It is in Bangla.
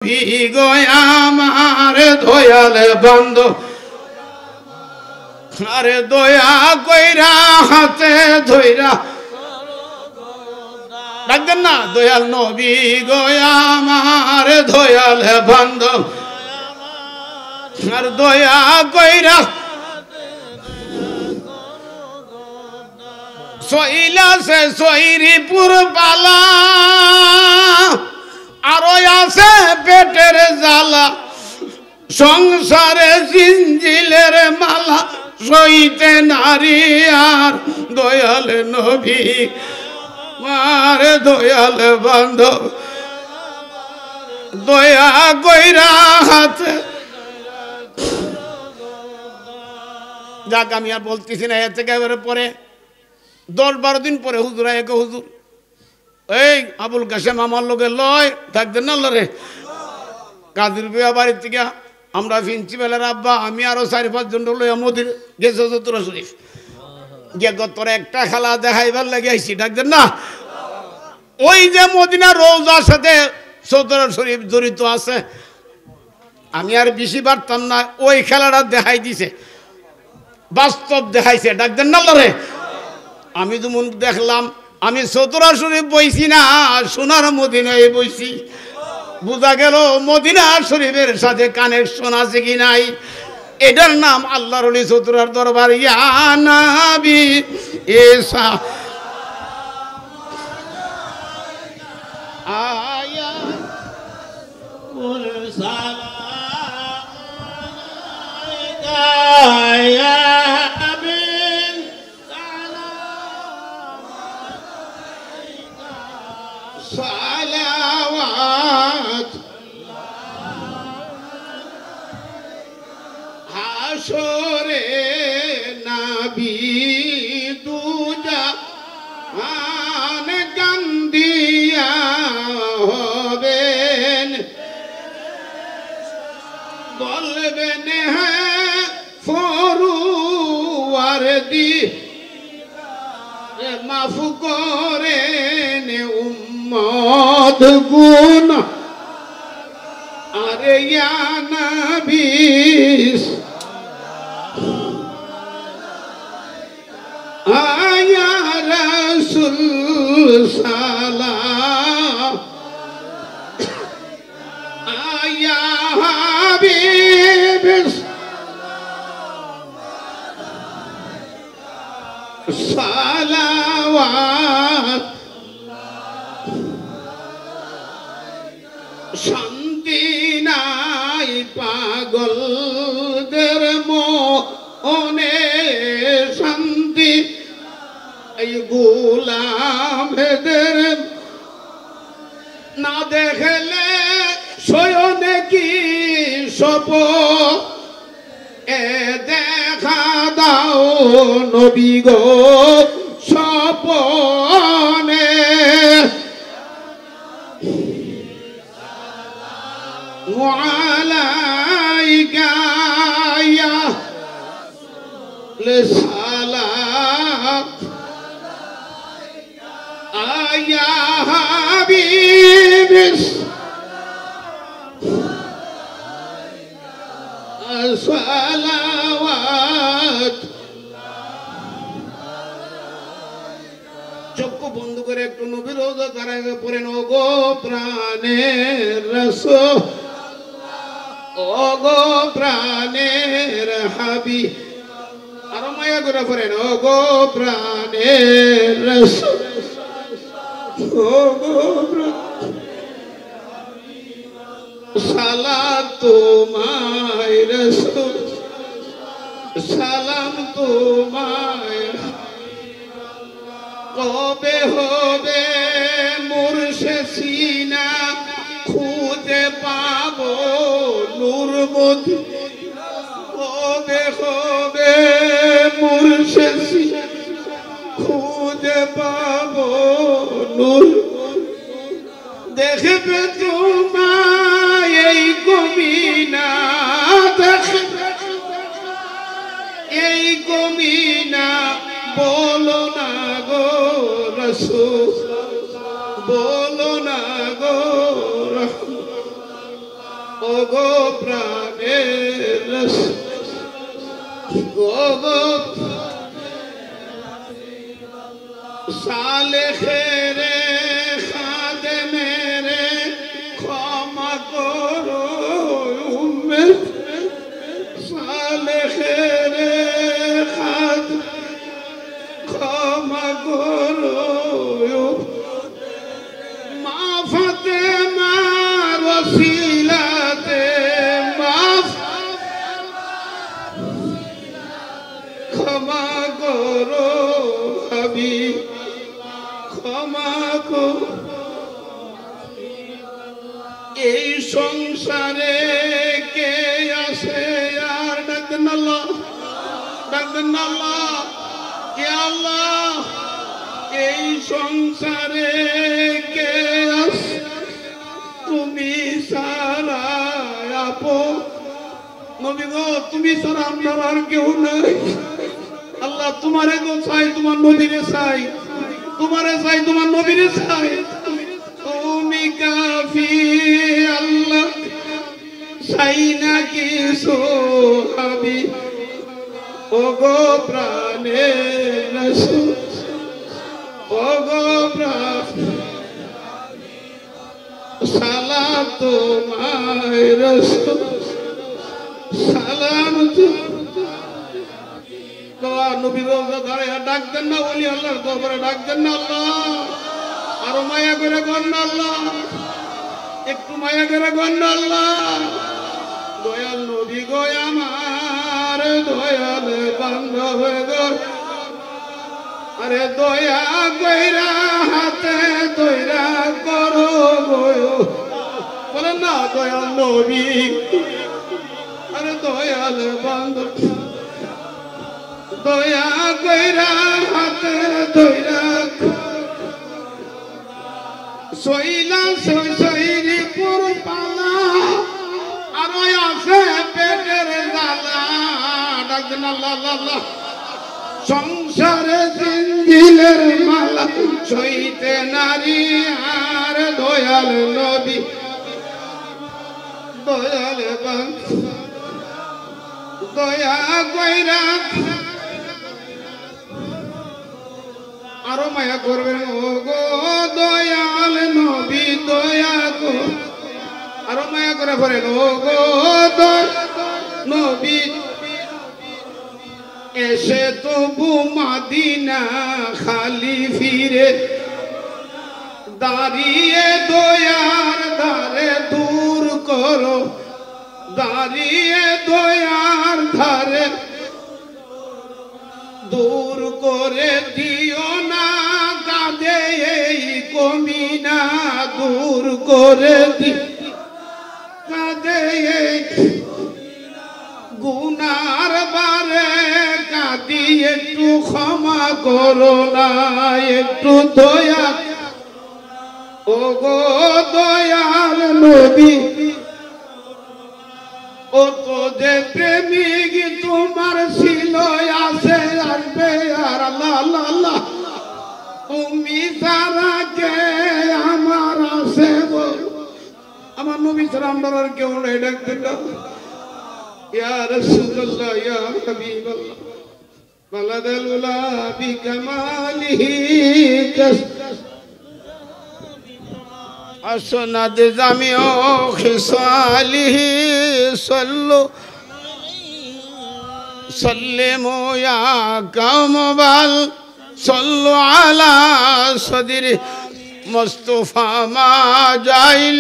ভিগো আমার দয়াল বন্ধু, আরে দয়া কইরা হাতে ধইরা ডাকবেন না, দয়াল নবী গো আমার দয়াল বন্ধু, আর দয়া কইরা সইলা সে সইরিপুর পালা, আরো আছে পেটের জ্বালা, সংসারে জিঞ্জিলের মালা, সইতে নারী আর দয়াল নবী মার দয়াল বান্ধব, দয়া কইরা হাতে। যাক আমি আর বলতেছি না, এর থেকে এবারে পরে 10-12 দিন পরে হুজুর এক হুজুর এই আবুল কাশেম আমার লোকে লয় থাকতেন না লরে কাজীর বিয়া বাড়ির থেকে আমরা প্রিন্সিপালের আব্বা আমি আরো 4-5 জন লইয়া মোদির গেছে চতুরা শরীফ গিয়ে তোর একটা খেলা দেখাইবার লাগে আইসি ডাকতেন না। ওই যে মদিনা রওজার সাথে চতুরা শরীফ জড়িত আছে, আমি আর বেশি পারতাম না, ওই খেলাটা দেখাই দিছে, বাস্তব দেখাইছে ডাকতেন না লরে। আমি যেমন দেখলাম আমি চতুরা শরীফ বইছি না, সোনার মদিনায় বইছি, বোঝা গেল মদিনা শরীফের সাথে কানেকশন আছে কি নাই। এটার নাম আল্লাহর ওলি চতুরার দরবার। ইয়া নবী এসা আয়া কুল সালাম আলাইকা সালাওয়াত হাসরে নবী দুজাহান কান্দিয়া হবেন, বলবেন হ্যাঁ ফরওয়ারদি মাফ করেন উম্মত গুনাহ, আরে ইয়া নবী আয়া রাসূল সালাম আয়া হাবিব সালাওয়াত। শান্তি নাই পাগলদের মনে, শান্তি এই গোলামদের না দেখলে শয়নে কি সপ, এ দেখা দাও নবী গো স্বপনে, আলাইকা ইয়া সালাম আয়া হাবিব সালাওয়াত। চক্ষু বন্ধ করে একটু নবীর রওজা তারাকে পড়েন, ও গো প্রাণের রাসূল, ও গো প্রাণের হাবিব, আরো মায়া করে পড়েন, ও গো প্রাণের রাসূল, ও গো সালাম তোমায় রাসূল, সালাম তোমায়, কবে হবে মুর্শিদ সিনা খুঁজে পাবো নূর মদিনা, কবে হবে মুর্শিদ সিনা খুঁজে পাবো নূর, দেখবে তোমায় এই গমিনা, দেখবে এই গমিনা, বলো না গো রাসূল, বলো না গো ওগো প্রাণের রাসূল ওগো সালেহেরে খাদেমেরে ক্ষমা করো উম্মত সালেহেরে খাদেম ক্ষমা করো মা ফাতেমার ওসিলাতে মাফ ক্ষমা করো হাবিব ক্ষমা করো এই সংসারে কে আছে আর ডাকতেন আল্লাহ ডাকতেন আল্লাহ ইয়া আল্লাহ এই সংসারে কে আছে তুমি সারা আপন নবী গো তুমি ছাড়া আমার আর কেউ নাই আল্লাহ তোমারে গো চাই তোমার নবীরে চাই তোমারে চাই তোমার নবীরে চাই তুমি কাফি আল্লাহ চাই না কিছু হাবিব ওগো প্রাণের রাসূল ওগো প্রাণের সালাম তোমায় রাসূল সালাম নবী রোজা ধরে ডাক দেন না ওলি আল্লাহর দরবারে ডাক দেন না আল্লাহ আরো মায়া করে গণ্য আল্লাহ একটু মায়া করে গণ্য আল্লাহ দয়াল নবী গো আমার দয়াল বান্ধব গো আরে দয়া কইরা হাতে দইরা করো গো বলেন না দয়াল নবী আরে দয়াল বান্ধব দয়া কইরা হাতে দইরা সইলা সইরি পুর পালা আর আছে পেটের জ্বালা ডাকতেন আল্লাহ আল্লাহ সংসারে জিঞ্জিলের মালা সইতে নারী আর দয়াল নবী দয়াল বান্ধব দয়া কইরা আরো মায়া করবেন ও গো দয়াল নবী দয়া গো আরো মায়া করে পড়েন ও গো নবী এসে তবু মদিনা খালি ফিরে দাঁড়িয়ে দয়ার ধারে দূর করো দাঁড়িয়ে দয়ার ধারে দূর করে দিও না কাঁদে এই কমিনা দূর করে দি কাঁদে এই গুনার বারে কাঁদি একটু ক্ষমা করো না একটু দয়া ও গো দয়াল নবী ও তো যে প্রেমিক তোমার ছিল আছে আসবে আর আল্লাহ আল্লাহ আল্লাহ তুমি ছাড়া কে আমার আছে বল আমার নবী ছাড়া আমরা আর কেউ নাই ডাকতেন ইয়া রাসূলুল্লাহ ইয়া হাবিবাল্লাহ বালাদাল উলা বিকামালিহি আসনাদ জামিউ খিসালিহি সাল্লু সাল্লিমু ইয়া কামবাল সাল্লু আলা সদরি মুস্তাফা মা জাইল